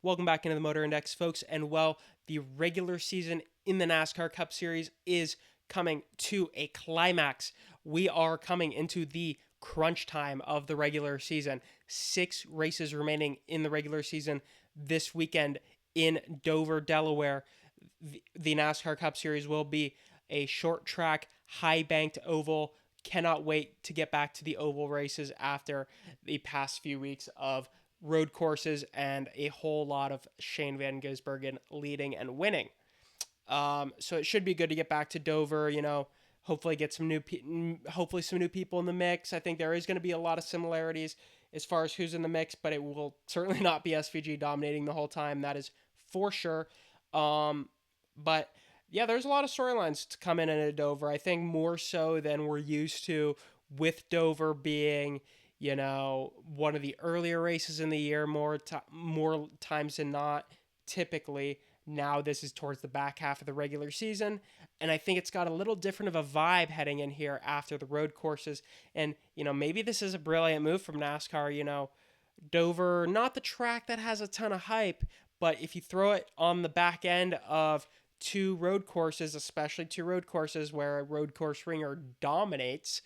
Welcome back into the Motor Index, folks. And the regular season in the NASCAR Cup Series is coming to a climax. We are coming into the crunch time of the regular season. 6 races remaining in the regular season this weekend in Dover, Delaware. The NASCAR Cup Series will be a short track, high banked oval. Cannot wait to get back to the oval races after the past few weeks of road courses and a whole lot of Shane Van Gisbergen leading and winning. So it should be good to get back to Dover. Hopefully get hopefully some new people in the mix. I think there is going to be a lot of similarities as far as who's in the mix, but it will certainly not be SVG dominating the whole time. That is for sure. But yeah, there's a lot of storylines to come in at Dover. I think more so than we're used to, with Dover being one of the earlier races in the year, more times than not. Typically, now this is towards the back half of the regular season, and I think it's got a little different of a vibe heading in here after the road courses. And maybe this is a brilliant move from NASCAR. Dover, not the track that has a ton of hype, but if you throw it on the back end of two road courses, especially two road courses where a road course ringer dominates,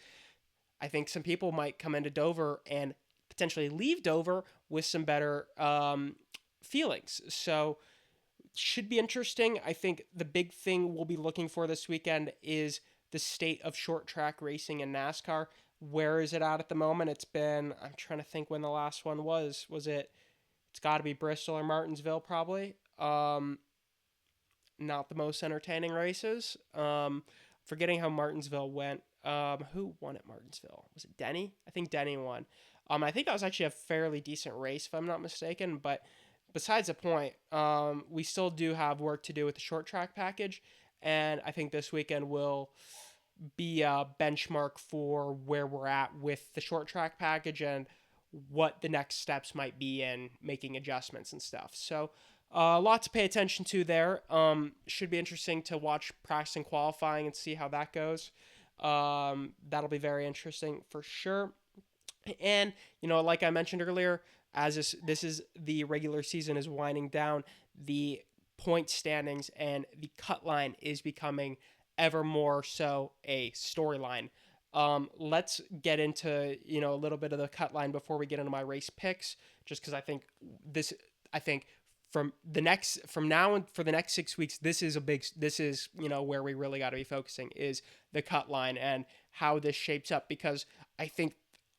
I think some people might come into Dover and potentially leave Dover with some better feelings. So should be interesting. I think the big thing we'll be looking for this weekend is the state of short track racing in NASCAR. Where is it at the moment? I'm trying to think when the last one was. It's got to be Bristol or Martinsville, probably. Not the most entertaining races. Forgetting how Martinsville went. Who won at Martinsville? Was it Denny? I think Denny won. I think that was actually a fairly decent race, if I'm not mistaken. But besides the point, we still do have work to do with the short track package, and I think this weekend will be a benchmark for where we're at with the short track package and what the next steps might be in making adjustments and stuff. So a lot to pay attention to there. Should be interesting to watch practice and qualifying and see how that goes. That'll be very interesting for sure. And like I mentioned earlier, as this is the regular season is winding down, the point standings and the cut line is becoming ever more so a storyline. Let's get into a little bit of the cut line before we get into my race picks, just because I think from now and for the next 6 weeks, this is where we really got to be focusing, is the cut line and how this shapes up, because I think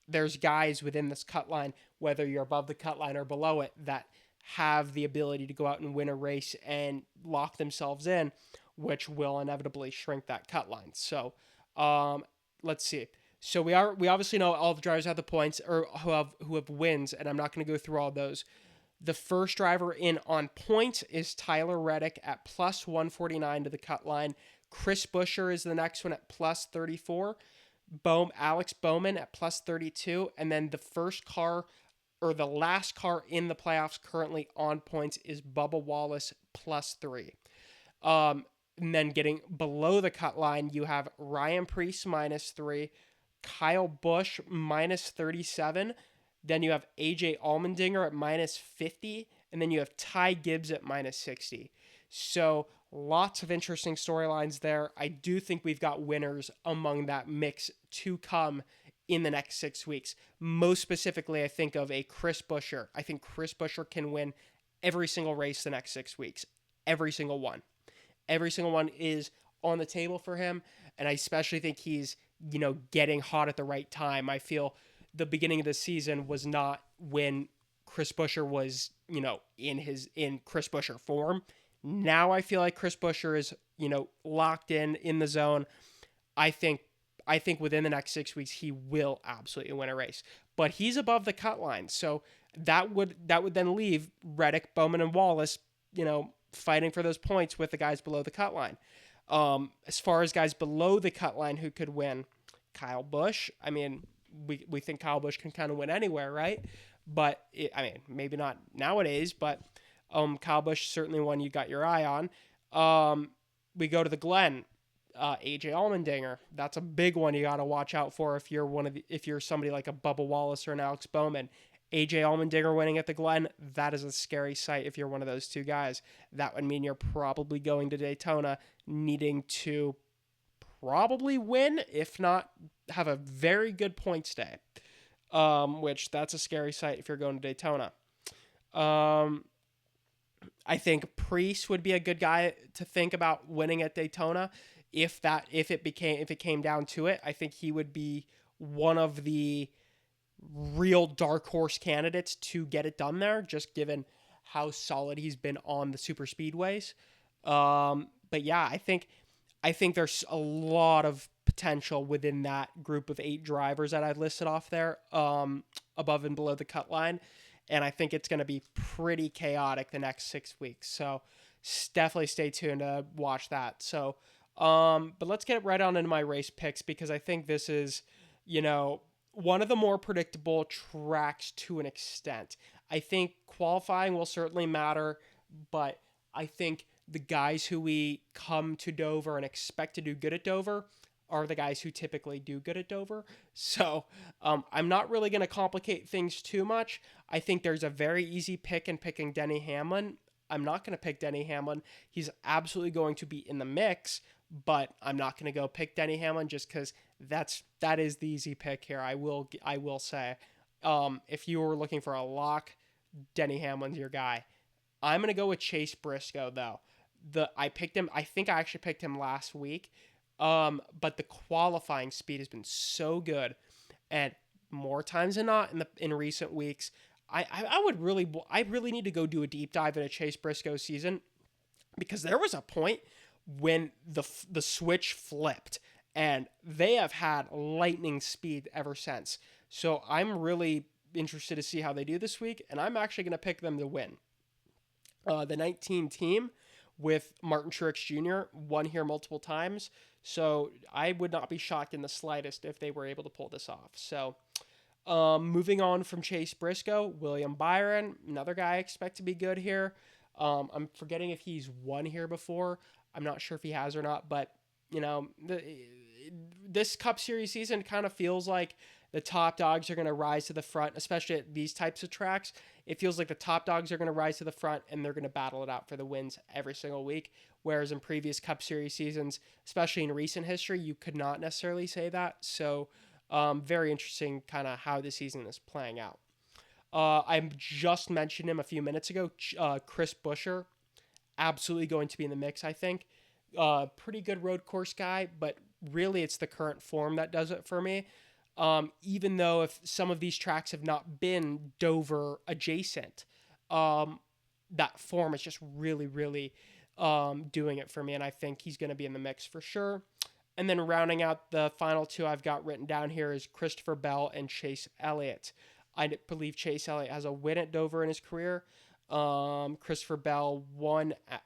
there's guys within this cut line, whether you're above the cut line or below it, that have the ability to go out and win a race and lock themselves in, which will inevitably shrink that cut line. So let's see. So we obviously know all the drivers have the points, or who have wins, and I'm not going to go through all those. The first driver in on points is Tyler Reddick at plus 149 to the cut line. Chris Buescher is the next one at plus 34. Alex Bowman at plus 32. And then the first car, or the last car in the playoffs currently on points, is Bubba Wallace plus 3. And then getting below the cut line, you have Ryan Preece minus 3, Kyle Busch minus 37. Then you have AJ Allmendinger at minus 50, and then you have Ty Gibbs at minus 60. So lots of interesting storylines there. I do think we've got winners among that mix to come in the next 6 weeks. Most specifically, I think of a Chris Buescher. I think Chris Buescher can win every single race the next 6 weeks. Every single one. Every single one is on the table for him, and I especially think he's, getting hot at the right time. I feel the beginning of the season was not when Chris Buescher was, in Chris Buescher form. Now I feel like Chris Buescher is, locked in the zone. I think within the next 6 weeks he will absolutely win a race. But he's above the cut line, so that would then leave Reddick, Bowman, and Wallace, fighting for those points with the guys below the cut line. As far as guys below the cut line who could win, Kyle Busch. I mean, we think Kyle Busch can kind of win anywhere, right? But maybe not nowadays, but Kyle Busch certainly one you got your eye on. We go to the Glen, AJ Allmendinger. That's a big one you got to watch out for if you're somebody like a Bubba Wallace or an Alex Bowman. AJ Allmendinger winning at the Glen, that is a scary sight if you're one of those two guys. That would mean you're probably going to Daytona needing to probably win, if not have a very good points day. Which that's a scary sight if you're going to Daytona. Um, I think Priest would be a good guy to think about winning at Daytona if it came down to it. I think he would be one of the real dark horse candidates to get it done there, just given how solid he's been on the super speedways. But yeah, I think there's a lot of potential within that group of 8 drivers that I've listed off there, above and below the cut line. And I think it's going to be pretty chaotic the next 6 weeks. So definitely stay tuned to watch that. So, but let's get right on into my race picks because I think this is, you know, one of the more predictable tracks to an extent. I think qualifying will certainly matter, but I think the guys who we come to Dover and expect to do good at Dover are the guys who typically do good at Dover. So I'm not really going to complicate things too much. I think there's a very easy pick in picking Denny Hamlin. I'm not going to pick Denny Hamlin. He's absolutely going to be in the mix, but I'm not going to go pick Denny Hamlin just because that is the easy pick here. I will say, if you were looking for a lock, Denny Hamlin's your guy. I'm gonna go with Chase Briscoe though. I picked him. I think I actually picked him last week. But the qualifying speed has been so good, and more times than not in recent weeks, I really need to go do a deep dive into Chase Briscoe's season because there was a point when the switch flipped and they have had lightning speed ever since. So I'm really interested to see how they do this week, and I'm actually going to pick them to win. The 19 team with Martin Truex Jr. won here multiple times, so I would not be shocked in the slightest if they were able to pull this off. So, moving on from Chase Briscoe, William Byron, another guy I expect to be good here. I'm forgetting if he's won here before. I'm not sure if he has or not, but this Cup Series season kind of feels like the top dogs are going to rise to the front, especially at these types of tracks. It feels like the top dogs are going to rise to the front and they're going to battle it out for the wins every single week. Whereas in previous Cup Series seasons, especially in recent history, you could not necessarily say that. So, very interesting kind of how the season is playing out. I just mentioned him a few minutes ago. Chris Buescher, absolutely going to be in the mix, I think. Pretty good road course guy, but really it's the current form that does it for me. Even though if some of these tracks have not been Dover adjacent, that form is just really, really doing it for me, and I think he's going to be in the mix for sure. And then rounding out the final two I've got written down here is Christopher Bell and Chase Elliott. I believe Chase Elliott has a win at Dover in his career. Christopher Bell won at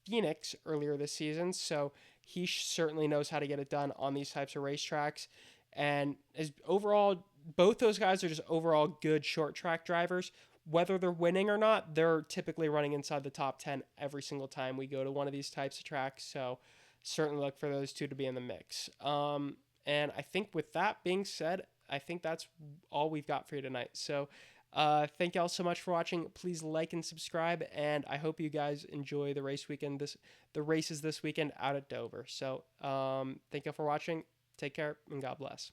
Phoenix earlier this season, so he certainly knows how to get it done on these types of racetracks. And as overall, both those guys are just overall good short track drivers. Whether they're winning or not, they're typically running inside the top 10 every single time we go to one of these types of tracks. So certainly look for those two to be in the mix. And I think with that being said, I think that's all we've got for you tonight. So thank y'all so much for watching. Please like and subscribe, and I hope you guys enjoy the races this weekend out at Dover. So thank y'all for watching. Take care, and God bless.